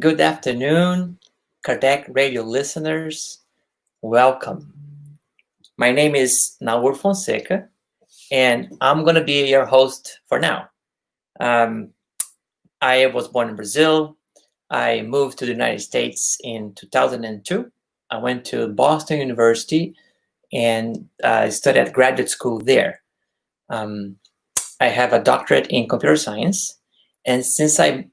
Good afternoon, Kardec Radio listeners. Welcome. My name is Nahur Fonseca, and I'm going to be your host for now. I was born in Brazil. I moved to the United States in 2002. I went to Boston University and studied graduate school there. I have a doctorate in computer science, and since I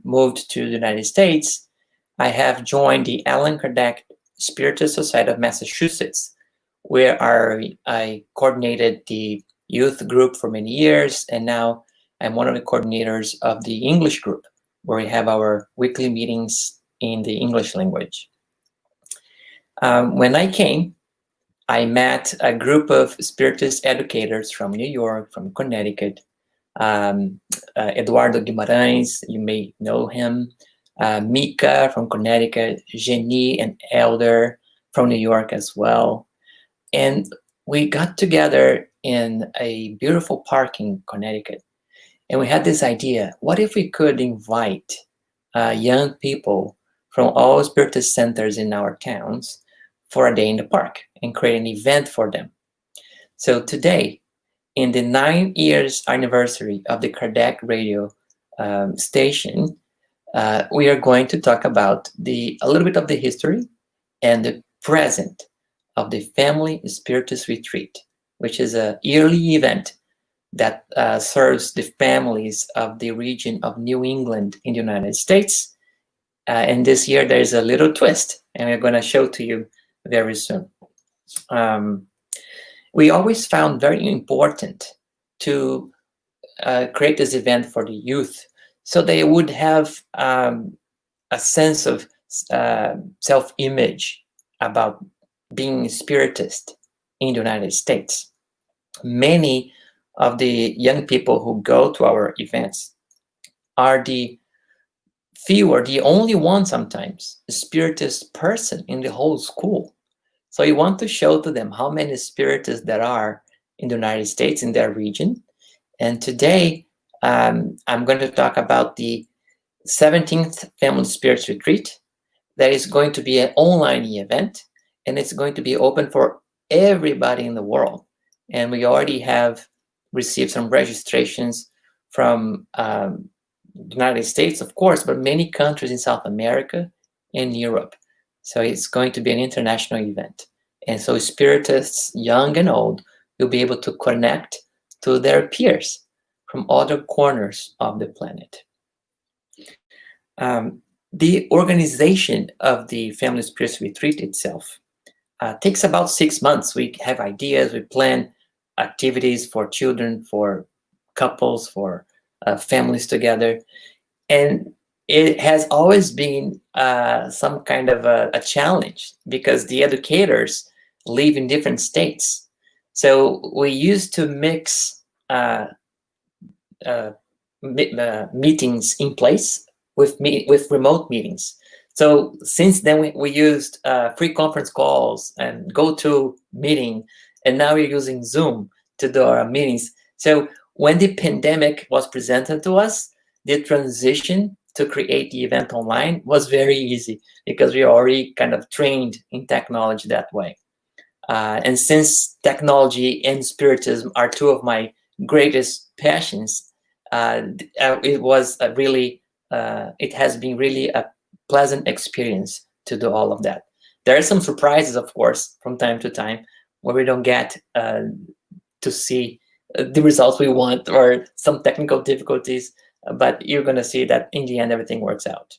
moved to the United States, I have joined the Allan Kardec Spiritist Society of Massachusetts, where I coordinated the youth group for many years, and now I'm one of the coordinators of the English group, where we have our weekly meetings in the English language. When I came, I met a group of Spiritist educators from New York, from Connecticut. Eduardo Guimarães, you may know him. Mika from Connecticut, Jenny and Elder from New York as well. And we got together in a beautiful park in Connecticut. And we had this idea, what if we could invite young people from all Spiritist centers in our towns for a day in the park and create an event for them. So today, in the 9 years anniversary of the Kardec radio station, we are going to talk about a little bit of the history and the present of the Family Spiritist Retreat, which is a yearly event that serves the families of the region of New England in the United States. And this year there's a little twist, and we're going to show to you very soon. We always found very important to create this event for the youth so they would have a sense of self-image about being Spiritist in the United States. Many of the young people who go to our events are the few or the only one sometimes Spiritist person in the whole school. So you want to show to them how many Spiritists there are in the United States, in their region. And today, I'm going to talk about the 17th Family Spiritist Retreat. That is going to be an online event, and it's going to be open for everybody in the world. And we already have received some registrations from the United States, of course, but many countries in South America and Europe. So it's going to be an international event. And so Spiritists, young and old, will be able to connect to their peers from other corners of the planet. The organization of the Family Spiritist Retreat itself takes about 6 months. We have ideas, we plan activities for children, for couples, for families together. And it has always been some kind of a challenge because the educators live in different states. So we used to mix meetings in place with remote meetings. So since then, we used free conference calls and GoToMeeting, and now we're using Zoom to do our meetings. So when the pandemic was presented to us, the transition to create the event online was very easy because we are already kind of trained in technology that way. And since technology and Spiritism are two of my greatest passions, it has been really a pleasant experience to do all of that. There are some surprises, of course, from time to time where we don't get to see the results we want or some technical difficulties, but you're going to see that in the end, everything works out.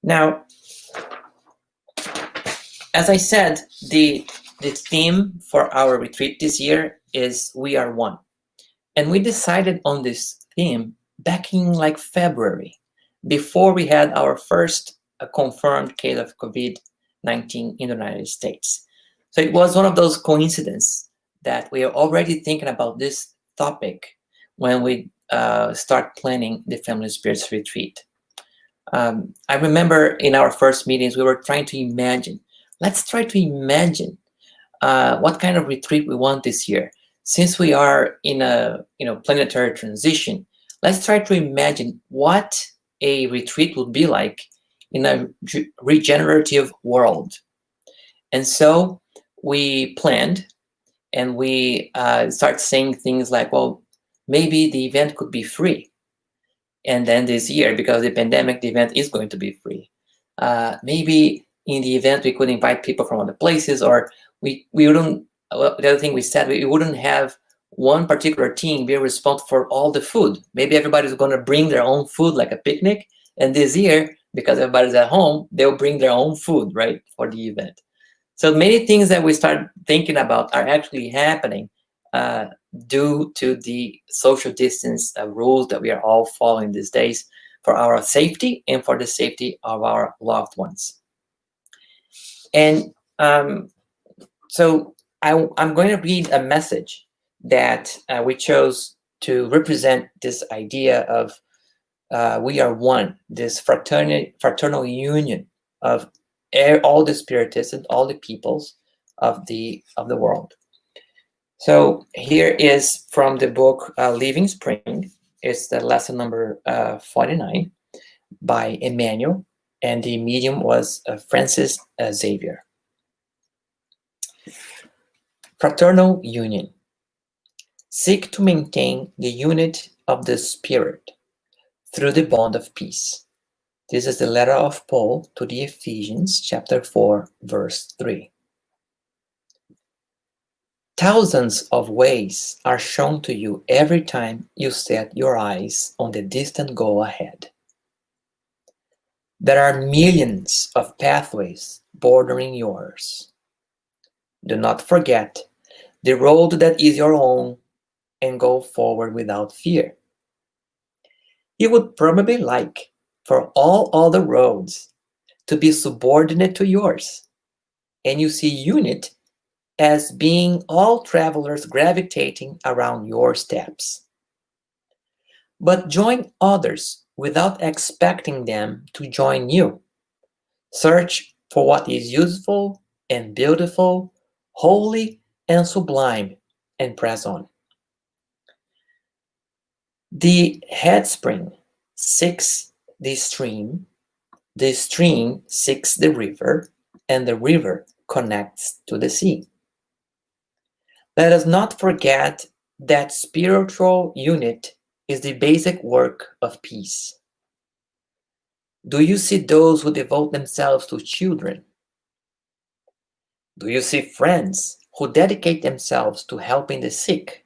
Now, as I said, the theme for our retreat this year is We Are One. And we decided on this theme back in like February, before we had our first confirmed case of COVID-19 in the United States. So it was one of those coincidences that we are already thinking about this topic when we start planning the Family Spiritist Retreat. I remember in our first meetings, we were trying to imagine, let's try to imagine what kind of retreat we want this year. Since we are in a planetary transition, let's try to imagine what a retreat would be like in a regenerative world. And so we planned, and we start saying things like, well, maybe the event could be free. And then this year, because of the pandemic, the event is going to be free. Maybe in the event we could invite people from other places, or we wouldn't, the other thing we said, we wouldn't have one particular team be responsible for all the food. Maybe everybody's going to bring their own food, like a picnic. And this year, because everybody's at home, they'll bring their own food, right, for the event. So many things that we start thinking about are actually happening due to the social distance rules that we are all following these days for our safety and for the safety of our loved ones. And so I'm going to read a message that we chose to represent this idea of we are one, this fraternal union of all the Spiritists and all the peoples of the world. So here is from the book Living Spring. It's the lesson number 49 by Emmanuel, and the medium was Francis Xavier. Fraternal union. Seek to maintain the unity of the Spirit through the bond of peace. This is the letter of Paul to the Ephesians, chapter 4, verse 3. Thousands of ways are shown to you every time you set your eyes on the distant goal ahead. There are millions of pathways bordering yours. Do not forget the road that is your own and go forward without fear. You would probably like for all other roads to be subordinate to yours, and you see unity as being all travelers gravitating around your steps. But join others without expecting them to join you. Search for what is useful and beautiful, holy and sublime, and press on. The headspring seeks the stream seeks the river, and the river connects to the sea. Let us not forget that spiritual unity is the basic work of peace. Do you see those who devote themselves to children? Do you see friends who dedicate themselves to helping the sick?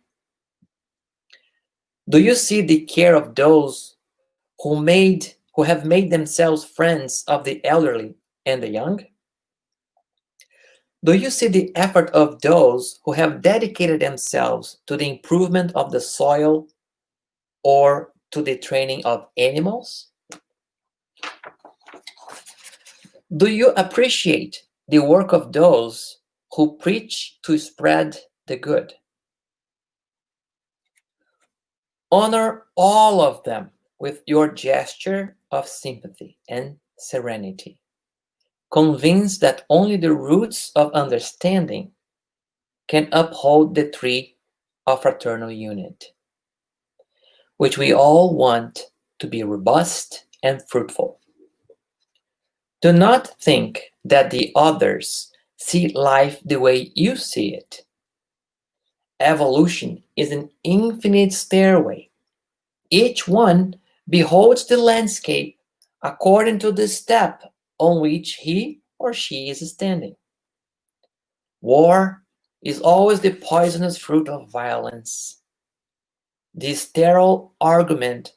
Do you see the care of those who have made themselves friends of the elderly and the young? Do you see the effort of those who have dedicated themselves to the improvement of the soil or to the training of animals? Do you appreciate the work of those who preach to spread the good? Honor all of them with your gesture of sympathy and serenity, convinced that only the roots of understanding can uphold the tree of fraternal unity, which we all want to be robust and fruitful. Do not think that the others see life the way you see it. Evolution is an infinite stairway. Each one beholds the landscape according to the step on which he or she is standing. War is always the poisonous fruit of violence. The sterile argument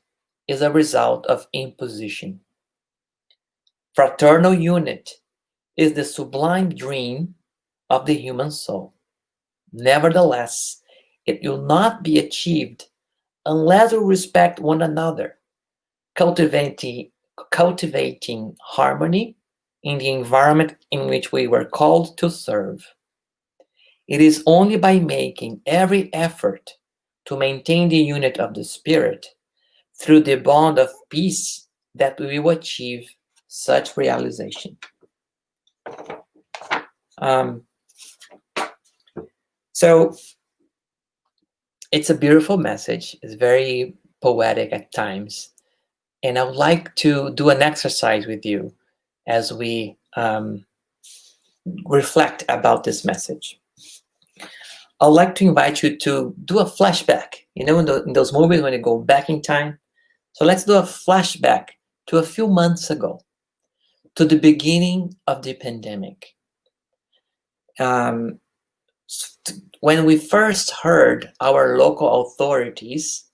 is a result of imposition. Fraternal unity is the sublime dream of the human soul. Nevertheless, it will not be achieved unless we respect one another, cultivating harmony in the environment in which we were called to serve. It is only by making every effort to maintain the unity of the Spirit through the bond of peace that we will achieve such realization. So it's a beautiful message. It's very poetic at times. And I would like to do an exercise with you as we reflect about this message. I'd like to invite you to do a flashback. You know, in those movies when you go back in time. So let's do a flashback to a few months ago, to the beginning of the pandemic. When we first heard our local authorities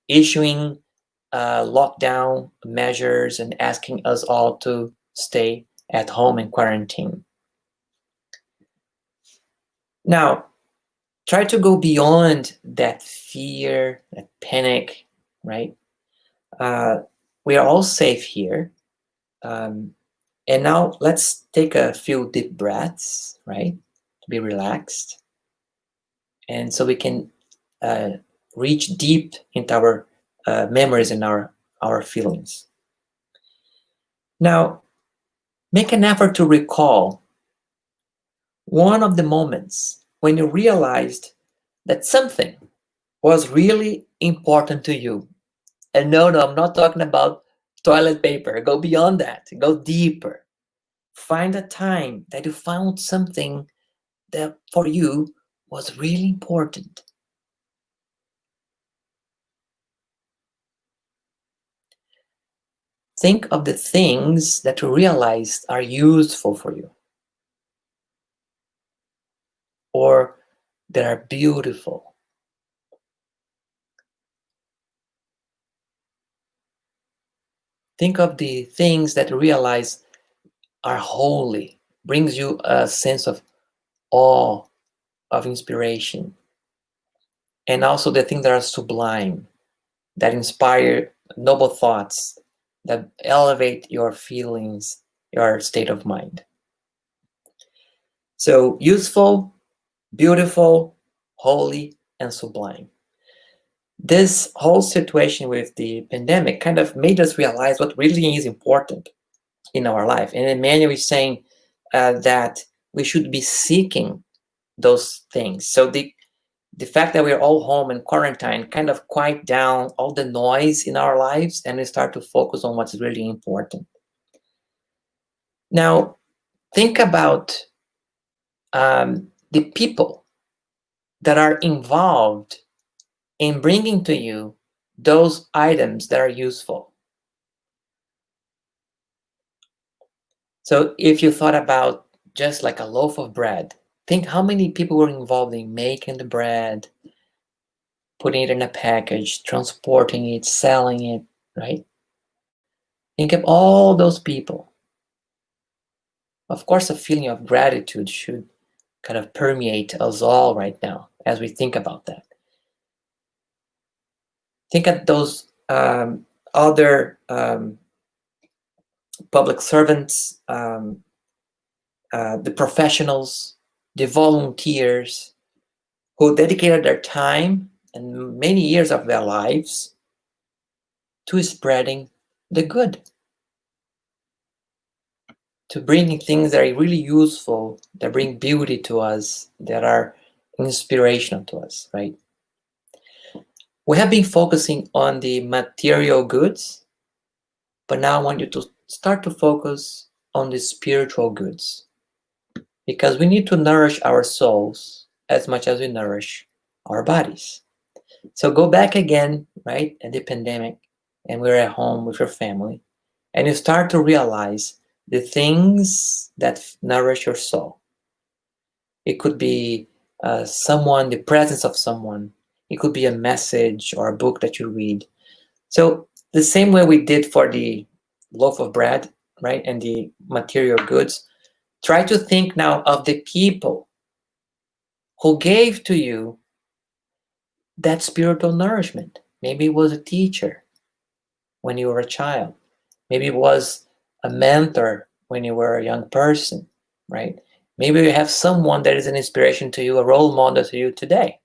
issuing lockdown measures and asking us all to stay at home and quarantine. Now, try to go beyond that fear, that panic, right? We are all safe here. And now let's take a few deep breaths, right? To be relaxed. And so we can reach deep into our memories and our feelings. Now, make an effort to recall one of the moments when you realized that something was really important to you. And no, I'm not talking about toilet paper. Go beyond that. Go deeper. Find a time that you found something that for you was really important. Think of the things that you realized are useful for you, or that are beautiful. Think of the things that you realize are holy, brings you a sense of awe, of inspiration, and also the things that are sublime, that inspire noble thoughts, that elevate your feelings, your state of mind. So useful, beautiful, holy, and sublime. This whole situation with the pandemic kind of made us realize what really is important in our life. And Emmanuel is saying that we should be seeking those things. So the fact that we're all home and quarantine kind of quiet down all the noise in our lives, and we start to focus on what's really important. Now, think about the people that are involved in bringing to you those items that are useful. So if you thought about just like a loaf of bread, think how many people were involved in making the bread, putting it in a package, transporting it, selling it, right? Think of all those people. Of course, a feeling of gratitude should kind of permeate us all right now as we think about that. Think of those other public servants, the professionals, the volunteers who dedicated their time and many years of their lives to spreading the good, to bringing things that are really useful, that bring beauty to us, that are inspirational to us, right? We have been focusing on the material goods, but now I want you to start to focus on the spiritual goods, because we need to nourish our souls as much as we nourish our bodies. So go back again, right, at the pandemic, and we're at home with your family, and you start to realize the things that nourish your soul. It could be someone, the presence of someone. It could be a message or a book that you read. So the same way we did for the loaf of bread, right, and the material goods, try to think now of the people who gave to you that spiritual nourishment. Maybe it was a teacher when you were a child. Maybe it was a mentor when you were a young person, right? Maybe you have someone that is an inspiration to you, a role model to you today.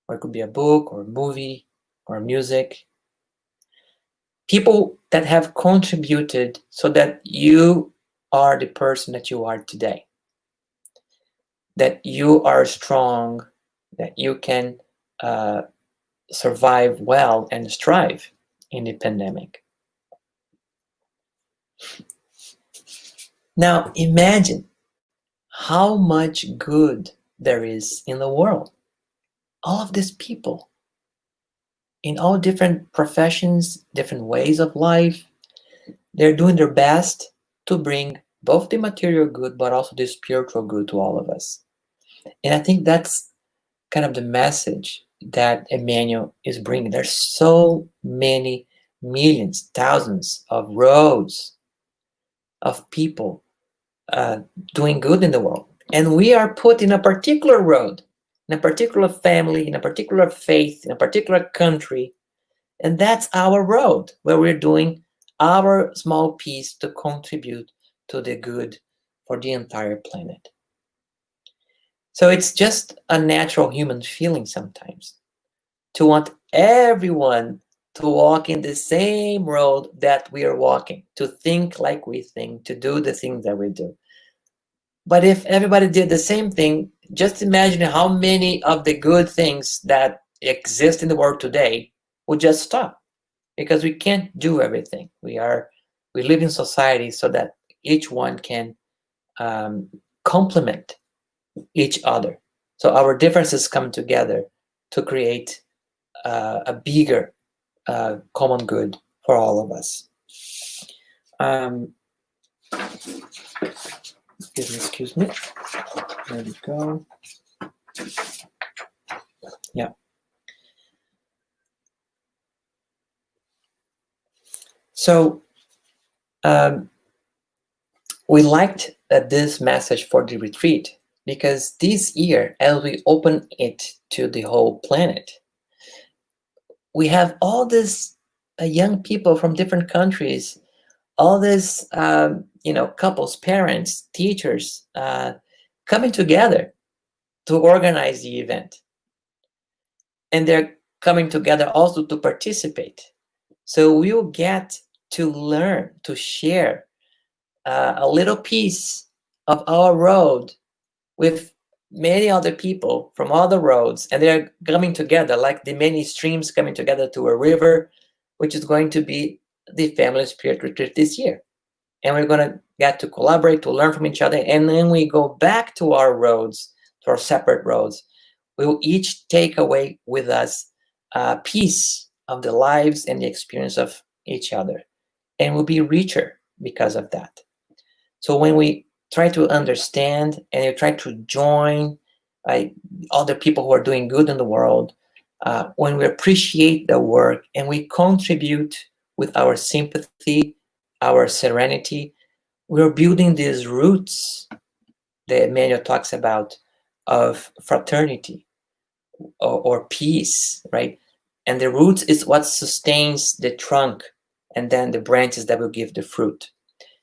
Or it could be a book or a movie or music. People that have contributed so that you are the person that you are today. That you are strong, that you can survive well and strive in the pandemic. Now imagine how much good there is in the world. All of these people in all different professions, different ways of life, they're doing their best to bring both the material good but also the spiritual good to all of us. And I think that's kind of the message that Emmanuel is bringing. There's so many millions, thousands of roads of people doing good in the world. And we are put in a particular road, in a particular family, in a particular faith, in a particular country. And that's our road where we're doing our small piece to contribute to the good for the entire planet. So it's just a natural human feeling sometimes to want everyone to walk in the same road that we are walking, to think like we think, to do the things that we do. But if everybody did the same thing, just imagine how many of the good things that exist in the world today would just stop, because we can't do everything. We live in society so that each one can complement each other. So our differences come together to create a bigger common good for all of us. Excuse me. There we go. Yeah. So we liked this message for the retreat because this year, as we open it to the whole planet, we have all these young people from different countries, all these couples, parents, teachers coming together to organize the event. And they're coming together also to participate. So we will get to learn, to share a little piece of our road with many other people from other roads, and they're coming together like the many streams coming together to a river, which is going to be the Family Spirit Retreat this year. And we're going to get to collaborate, to learn from each other, and then we go back to our roads, to our separate roads. We will each take away with us a piece of the lives and the experience of each other, and we'll be richer because of that. So when we try to understand and you try to join other people who are doing good in the world, when we appreciate the work and we contribute with our sympathy, our serenity, we're building these roots that Emmanuel talks about of fraternity or peace, right? And the roots is what sustains the trunk, and then the branches that will give the fruit.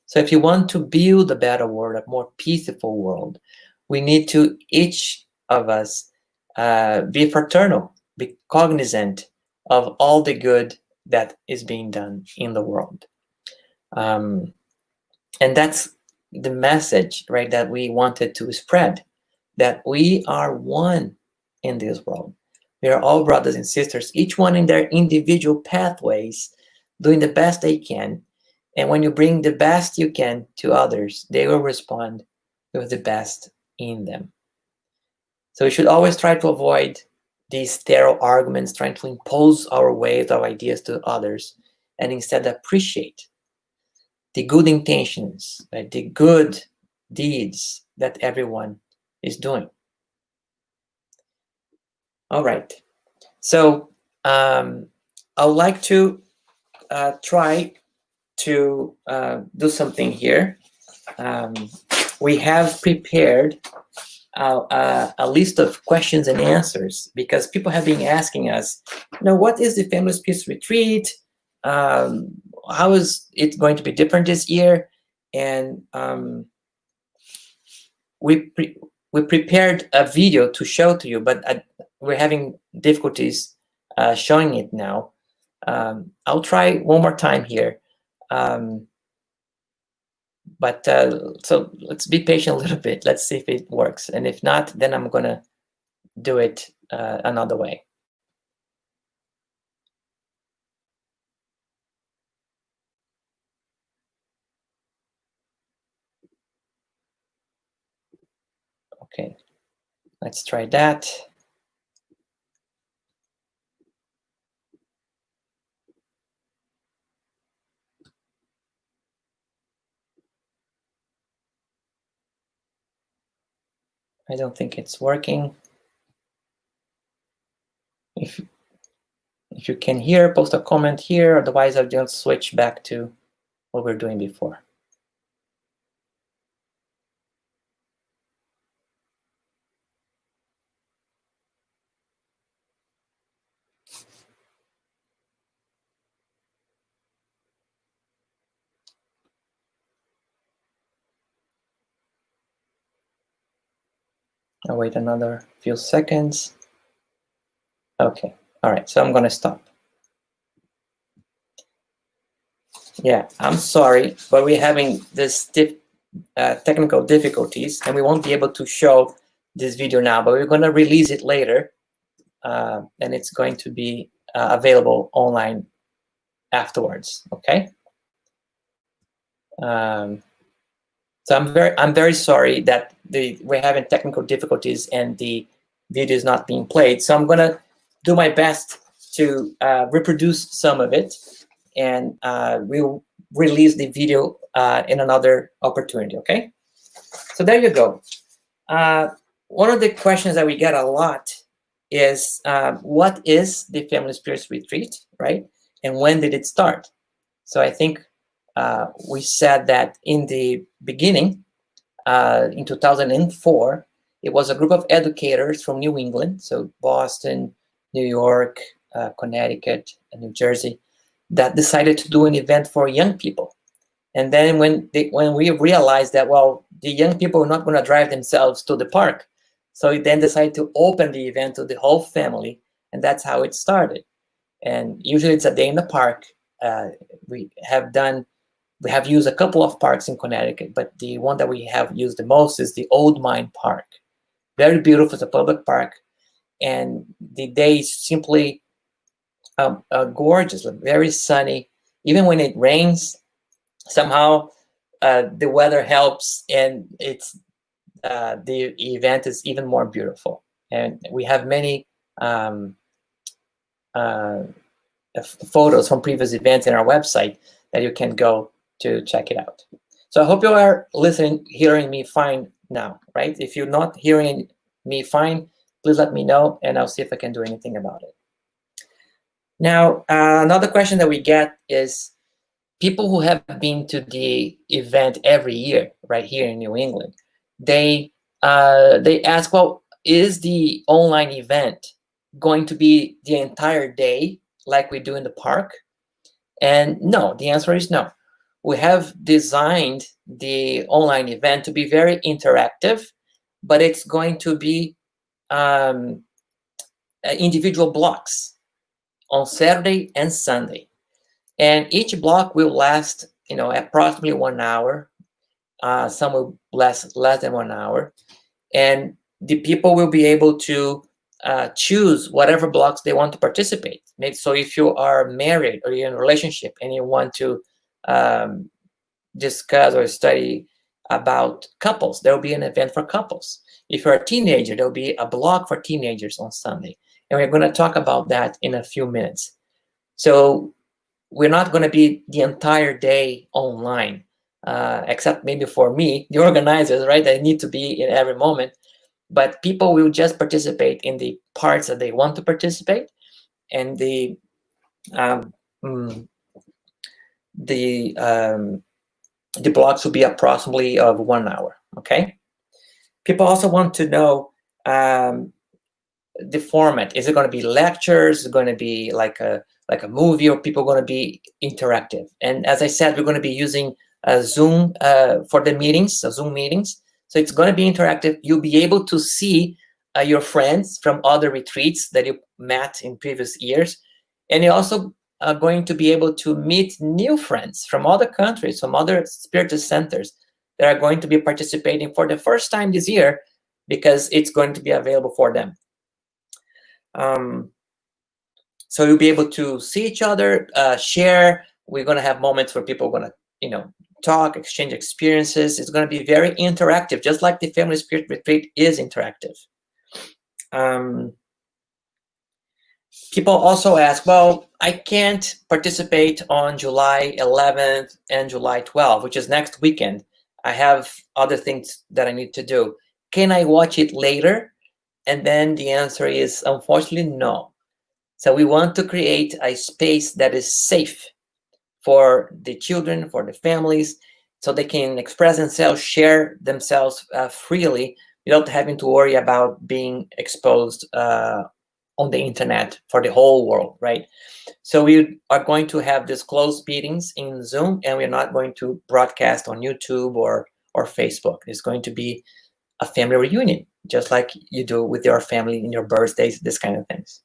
So if you want to build a better world, a more peaceful world, we need to, each of us, be fraternal, be cognizant of all the good that is being done in the world. And that's the message, right, that we wanted to spread, that we are one in this world. We are all brothers and sisters, each one in their individual pathways, doing the best they can. And when you bring the best you can to others, they will respond with the best in them. So we should always try to avoid these sterile arguments, trying to impose our ways, our ideas to others, and instead appreciate the good intentions, right, the good deeds that everyone is doing. All right. So I would like to try to do something here. We have prepared a list of questions and answers because people have been asking us, what is the Family Spiritist Retreat? How is it going to be different this year? And we prepared a video to show to you, but we're having difficulties showing it now. I'll try one more time here. But so let's be patient a little bit. Let's see if it works. And if not, then I'm going to do it another way. Okay, let's try that. I don't think it's working. If you can hear, post a comment here. Otherwise, I'll just switch back to what we were doing before. I'll wait another few seconds. Okay, all right, so I'm gonna stop. Yeah, I'm sorry, but we're having this technical difficulties, and we won't be able to show this video now, but we're gonna release it later, and it's going to be available online afterwards, okay? So I'm very sorry that we're having technical difficulties and the video is not being played. So I'm gonna do my best to reproduce some of it, and we'll release the video in another opportunity, okay? So there you go. One of the questions that we get a lot is, what is the Family Spiritist Retreat, right? And when did it start? So I think we said that in the beginning, in 2004, it was a group of educators from New England, so Boston, New York, Connecticut, and New Jersey, that decided to do an event for young people. And then when we realized that, well, the young people are not going to drive themselves to the park, so we then decided to open the event to the whole family, and that's how it started. And usually it's a day in the park. We have used a couple of parks in Connecticut, but the one that we have used the most is the Old Mine Park. Very beautiful, it's a public park, and the day is simply gorgeous, very sunny. Even when it rains, somehow the weather helps, and it's the event is even more beautiful. And we have many photos from previous events in our website that you can go to check it out. So I hope you are hearing me fine now, right? If you're not hearing me fine, please let me know, and I'll see if I can do anything about it. Now, another question that we get is people who have been to the event every year, right here in New England, they ask, well, is the online event going to be the entire day like we do in the park? And no, the answer is no. We have designed the online event to be very interactive, but it's going to be individual blocks on Saturday and Sunday. And each block will last, approximately 1 hour. Some will last less than 1 hour. And the people will be able to choose whatever blocks they want to participate. So if you are married or you're in a relationship and you want to discuss or study about couples, there will be an event for couples. If you're a teenager, there'll be a block for teenagers on Sunday. And we're going to talk about that in a few minutes. So we're not going to be the entire day online, except maybe for me, the organizers, right? They need to be in every moment. But people will just participate in the parts that they want to participate, and the blocks will be approximately of 1 hour. Okay. People also want to know the format. Is it going to be lectures? Is it going to be like a movie, or people going to be interactive? And as I said, we're going to be using Zoom for the meetings, Zoom meetings. So it's going to be interactive. You'll be able to see your friends from other retreats that you met in previous years. And you're also going to be able to meet new friends from other countries, from other Spiritist centers that are going to be participating for the first time this year, because it's going to be available for them. So you'll be able to see each other, share. We're going to have moments where people are going to, talk, exchange experiences. It's going to be very interactive, just like the Family Spirit Retreat is interactive. People also ask, well, I can't participate on July 11th and July 12th, which is next weekend. I have other things that I need to do. Can I watch it later? And then the answer is, unfortunately, no. So we want to create a space that is safe for the children, for the families, so they can express themselves, share themselves freely without having to worry about being exposed on the internet for the whole world, right? So we are going to have these closed meetings in Zoom, and we're not going to broadcast on YouTube or Facebook. It's going to be a family reunion, just like you do with your family in your birthdays, this kind of things.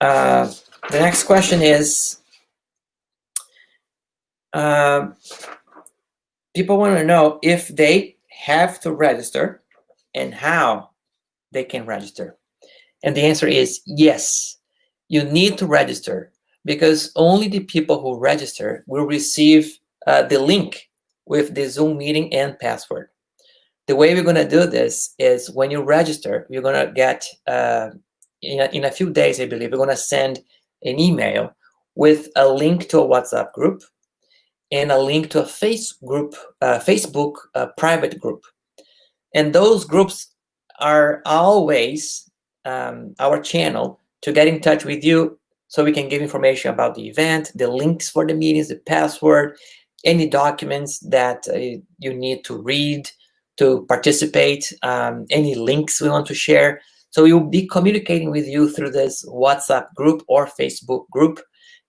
The next question is, people want to know if they have to register and how they can register. And the answer is yes, you need to register, because only the people who register will receive the link with the Zoom meeting and password. The way we're going to do this is, when you register, you're going to get, in a few days, I believe, we're going to send an email with a link to a WhatsApp group and a link to a Facebook private group. And those groups are always our channel to get in touch with you, so we can give information about the event, the links for the meetings, the password, any documents that you need to read to participate, any links we want to share. So we will be communicating with you through this WhatsApp group or Facebook group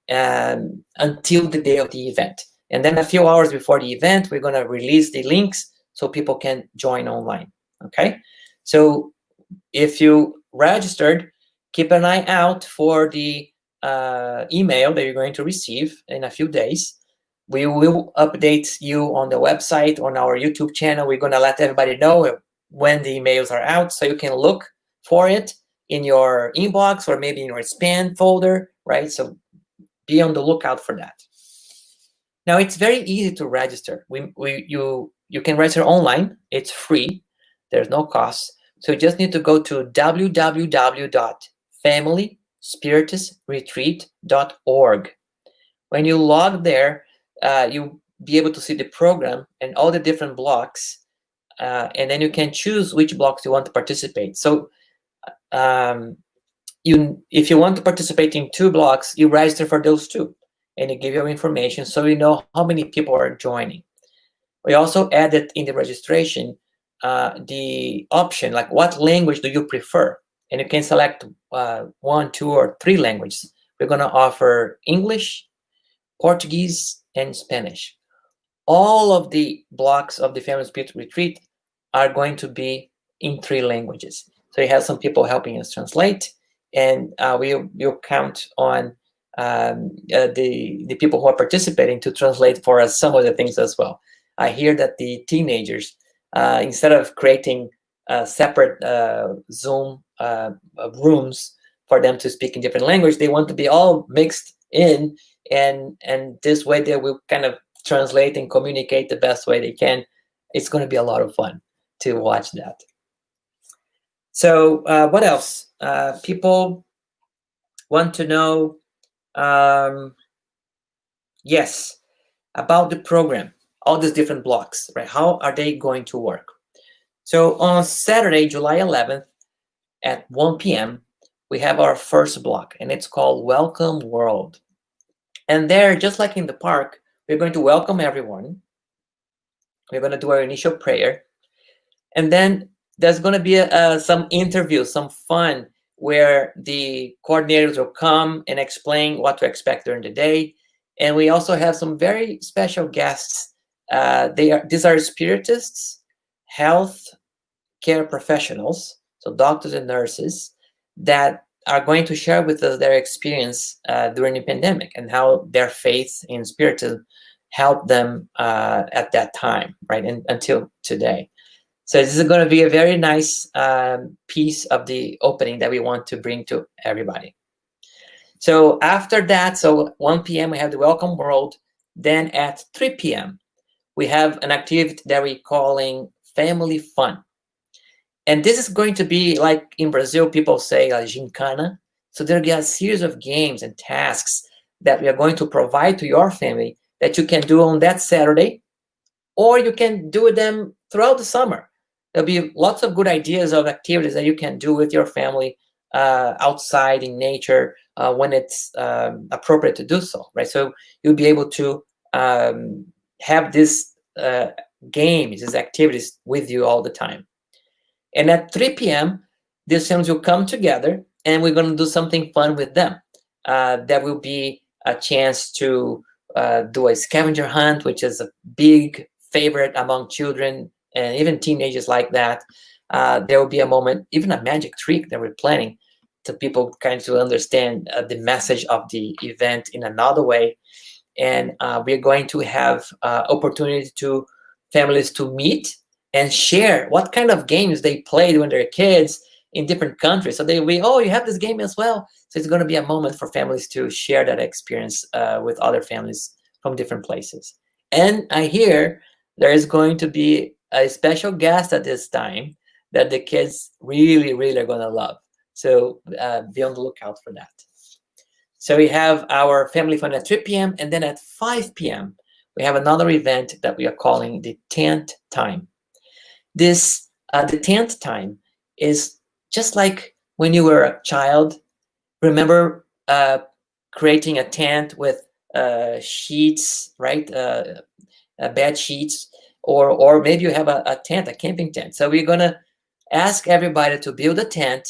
until the day of the event. And then a few hours before the event, we're going to release the links so people can join online. Okay? So if you registered, keep an eye out for the email that you're going to receive in a few days. We will update you on the website, on our YouTube channel. We're going to let everybody know when the emails are out, so you can look for it in your inbox or maybe in your spam folder, right? So be on the lookout for that. Now, it's very easy to register. You can register online. It's free. There's no cost. So you just need to go to www.familyspiritistretreat.org. When you log there, you'll be able to see the program and all the different blocks, and then you can choose which blocks you want to participate. So if you want to participate in 2 blocks, you register for those 2, and you give your information so you know how many people are joining. We also added in the registration the option, like, what language do you prefer? And you can select 1, 2, or 3 languages. We're going to offer English, Portuguese, and Spanish. All of the blocks of the Family Spirit Retreat are going to be in 3 languages. So you have some people helping us translate, and we'll count on the people who are participating to translate for us some of the things as well. I hear that the teenagers, instead of creating separate Zoom rooms for them to speak in different language, they want to be all mixed in, and this way they will kind of translate and communicate the best way they can. It's going to be a lot of fun to watch that. So what else? People want to know, yes, about the program, all these different blocks, right? How are they going to work? So on Saturday, July 11th at 1 p.m., we have our first block, and it's called Welcome World. And there, just like in the park, we're going to welcome everyone. We're going to do our initial prayer. And then there's going to be some interviews, some fun, where the coordinators will come and explain what to expect during the day. And we also have some very special guests. These are spiritists, health care professionals, so doctors and nurses, that are going to share with us their experience during the pandemic and how their faith in spiritism helped them at that time, right, and until today. So this is going to be a very nice piece of the opening that we want to bring to everybody. So after that, so 1 p.m. we have the Welcome World, Then at 3 p.m., we have an activity that we're calling family fun. And this is going to be like in Brazil, people say gincana. So there'll be a series of games and tasks that we are going to provide to your family that you can do on that Saturday, or you can do them throughout the summer. There'll be lots of good ideas of activities that you can do with your family outside in nature when it's appropriate to do so, right? So you'll be able to have these games, these activities with you all the time. And at 3 p.m., these families will come together and we're going to do something fun with them. There will be a chance to do a scavenger hunt, which is a big favorite among children and even teenagers like that. There will be a moment, even a magic trick that we're planning to people kind of understand the message of the event in another way. And we're going to have opportunity to families to meet and share what kind of games they played when they're kids in different countries. So oh, you have this game as well. So it's going to be a moment for families to share that experience with other families from different places. And I hear there is going to be a special guest at this time that the kids really, really are going to love. So be on the lookout for that. So we have our family fun at 3 p.m. and then at 5 p.m. we have another event that we are calling the tent time. The tent time is just like when you were a child. Remember creating a tent with sheets, right? Bed sheets, or maybe you have a tent, a camping tent. So we're gonna ask everybody to build a tent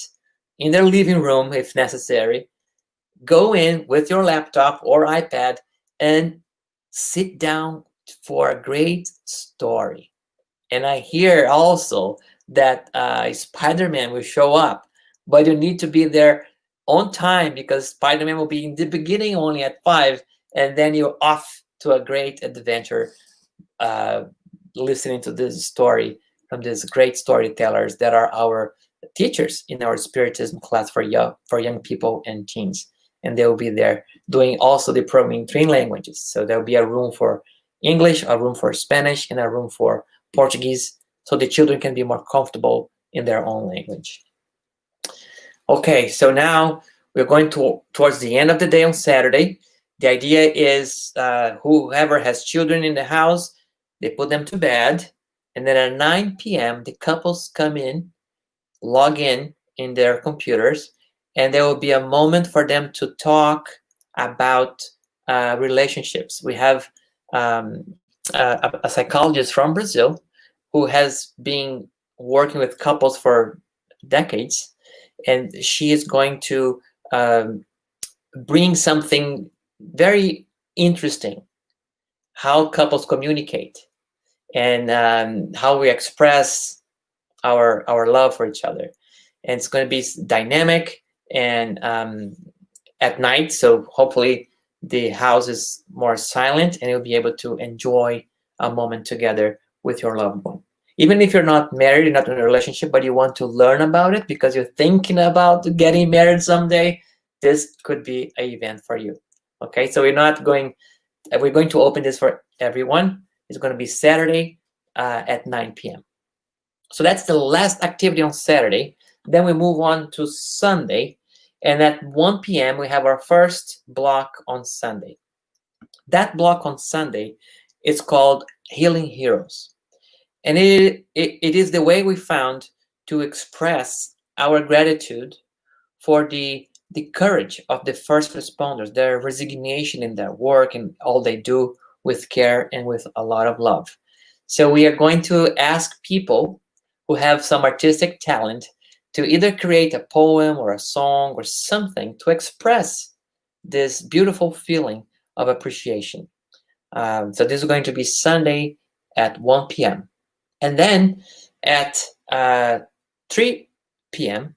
in their living room if necessary. Go in with your laptop or iPad and sit down for a great story. And I hear also that Spider-Man will show up, but you need to be there on time because Spider-Man will be in the beginning only at 5, and then you're off to a great adventure listening to this story from these great storytellers that are our teachers in our Spiritism class for young people and teens. And they will be there doing also the programming in 3 languages. So there'll be a room for English, a room for Spanish, and a room for Portuguese, so the children can be more comfortable in their own language. Okay, so now we're going towards the end of the day on Saturday. The idea is whoever has children in the house, they put them to bed, and then at 9 p.m. the couples come in, log in their computers, and there will be a moment for them to talk about relationships. We have a psychologist from Brazil who has been working with couples for decades, and she is going to bring something very interesting: how couples communicate and how we express our love for each other. And it's going to be dynamic and at night, so hopefully the house is more silent and you'll be able to enjoy a moment together with your loved one. Even if you're not married, you're not in a relationship, but you want to learn about it because you're thinking about getting married someday, this could be an event for you. Okay, so we're going to open this for everyone. It's going to be Saturday at 9 p.m. So that's the last activity on Saturday. Then we move on to Sunday. And at 1 p.m., we have our first block on Sunday. That block on Sunday is called Healing Heroes. And it is the way we found to express our gratitude for the courage of the first responders, their resignation in their work and all they do with care and with a lot of love. So we are going to ask people who have some artistic talent to either create a poem or a song or something to express this beautiful feeling of appreciation. So this is going to be Sunday at 1 p.m. And then at 3 p.m.,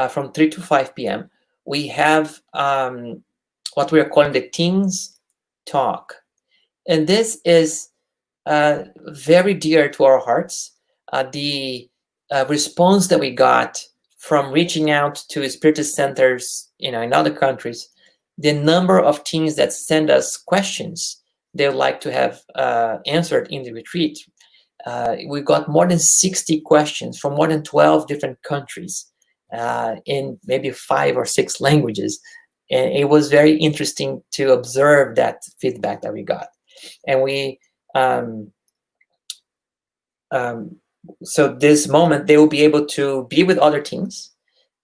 from 3 to 5 p.m., we have what we are calling the Teens Talk. And this is very dear to our hearts. The response that we got from reaching out to Spiritist centers, in other countries, the number of teens that send us questions they would like to have answered in the retreat. We got more than 60 questions from more than 12 different countries in maybe 5 or 6 languages. And it was very interesting to observe that feedback that we got. And we, so this moment, they will be able to be with other teams.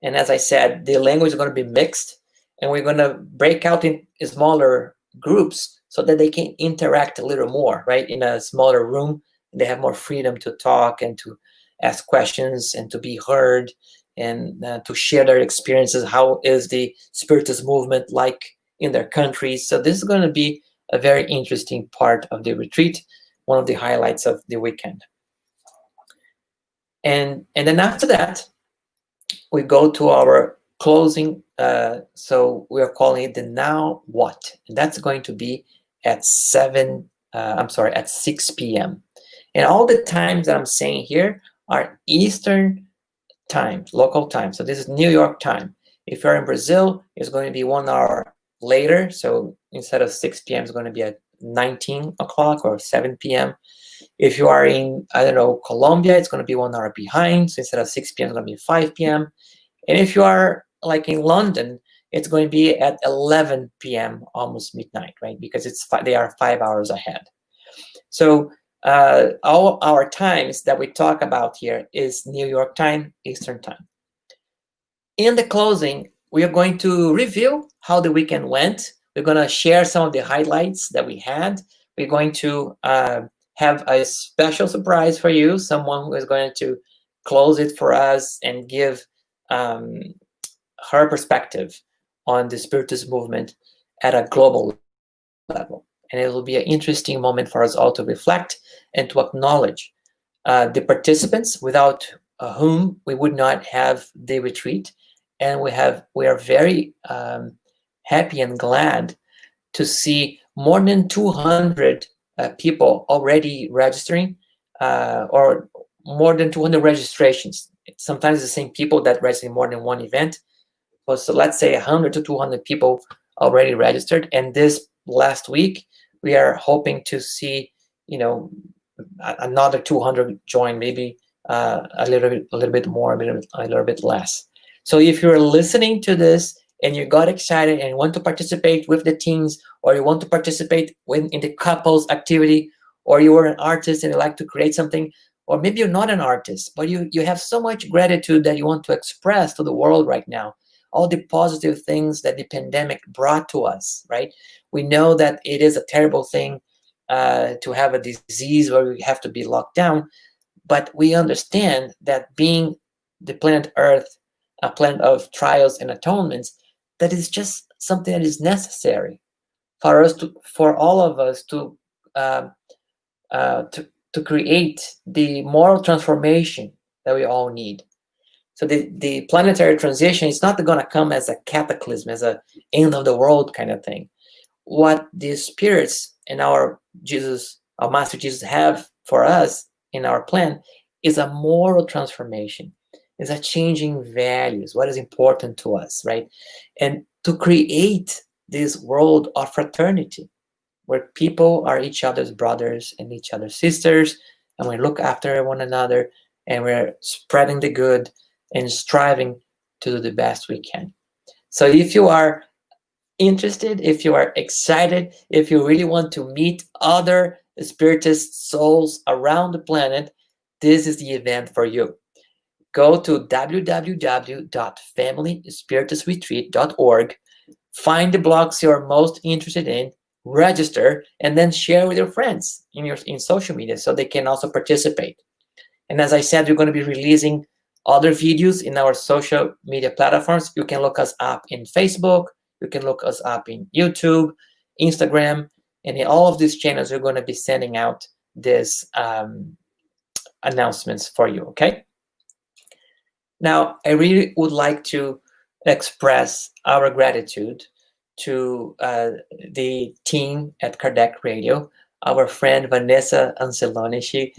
And as I said, the language is going to be mixed, and we're going to break out in smaller groups so that they can interact a little more, right? In a smaller room, they have more freedom to talk and to ask questions and to be heard and to share their experiences. How is the Spiritist movement like in their countries? So this is going to be a very interesting part of the retreat, one of the highlights of the weekend. And then after that, we go to our closing. So we are calling it the Now What? And that's going to be at 6 p.m. And all the times that I'm saying here are Eastern time, local time. So this is New York time. If you're in Brazil, it's going to be 1 hour later. So instead of 6 p.m., it's going to be at 19 o'clock or 7 p.m. If you are in, I don't know, Colombia, it's going to be 1 hour behind. So instead of 6 p.m., it's going to be 5 p.m. And if you are like in London, it's going to be at 11 p.m., almost midnight, right? Because they are 5 hours ahead. So all our times that we talk about here is New York time, Eastern time. In the closing, we are going to review how the weekend went. We're going to share some of the highlights that we had. We're going to have a special surprise for you, someone who is going to close it for us and give her perspective on the Spiritist movement at a global level. And it will be an interesting moment for us all to reflect and to acknowledge the participants without whom we would not have the retreat. And we are very happy and glad to see more than 200 people already registering, or more than 200 registrations. Sometimes the same people that register in more than one event. So let's say 100 to 200 people already registered. And this last week, we are hoping to see, another 200 join, maybe a little bit more, a little bit less. So if you're listening to this and you got excited and want to participate with the teams, or you want to participate in the couples activity, or you are an artist and you like to create something, or maybe you're not an artist, but you have so much gratitude that you want to express to the world right now, all the positive things that the pandemic brought to us, right? We know that it is a terrible thing to have a disease where we have to be locked down, but we understand that being the planet Earth, a planet of trials and atonements, that is just something that is necessary for all of us to create the moral transformation that we all need. So the planetary transition is not going to come as a cataclysm, as a end of the world kind of thing. What the spirits and our Master Jesus have for us in our plan is a moral transformation, is a changing values, what is important to us, right? And to create this world of fraternity, where people are each other's brothers and each other's sisters, and we look after one another, and we're spreading the good and striving to do the best we can. So if you are interested, if you are excited, if you really want to meet other Spiritist souls around the planet, this is the event for you. Go to www.familyspiritistretreat.org, find the blogs you're most interested in, register, and then share with your friends in social media so they can also participate. And as I said, we're going to be releasing other videos in our social media platforms. You can look us up in Facebook, you can look us up in YouTube, Instagram, and in all of these channels, we're going to be sending out these announcements for you, okay? Now, I really would like to express our gratitude to the team at Kardec Radio, our friend Vanessa Anceloni. She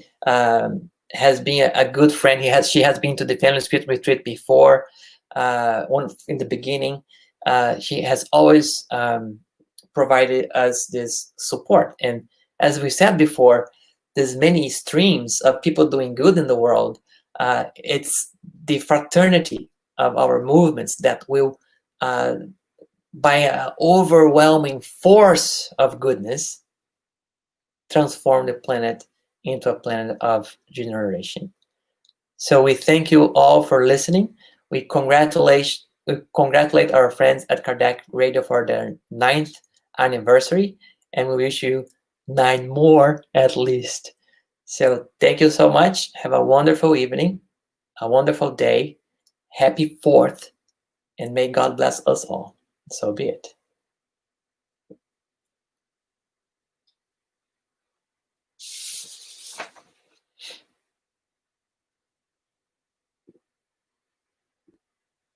has been a good friend. She has been to the Family Spirit Retreat before, in the beginning. She has always provided us this support. And as we said before, there's many streams of people doing good in the world. It's the fraternity of our movements that will, by an overwhelming force of goodness, transform the planet into a planet of generation. So we thank you all for listening. We congratulate our friends at Kardec Radio for their 9th anniversary, and we wish you 9 more at least. So thank you so much. Have a wonderful evening, a wonderful day. Happy 4th, and may God bless us all. So be it.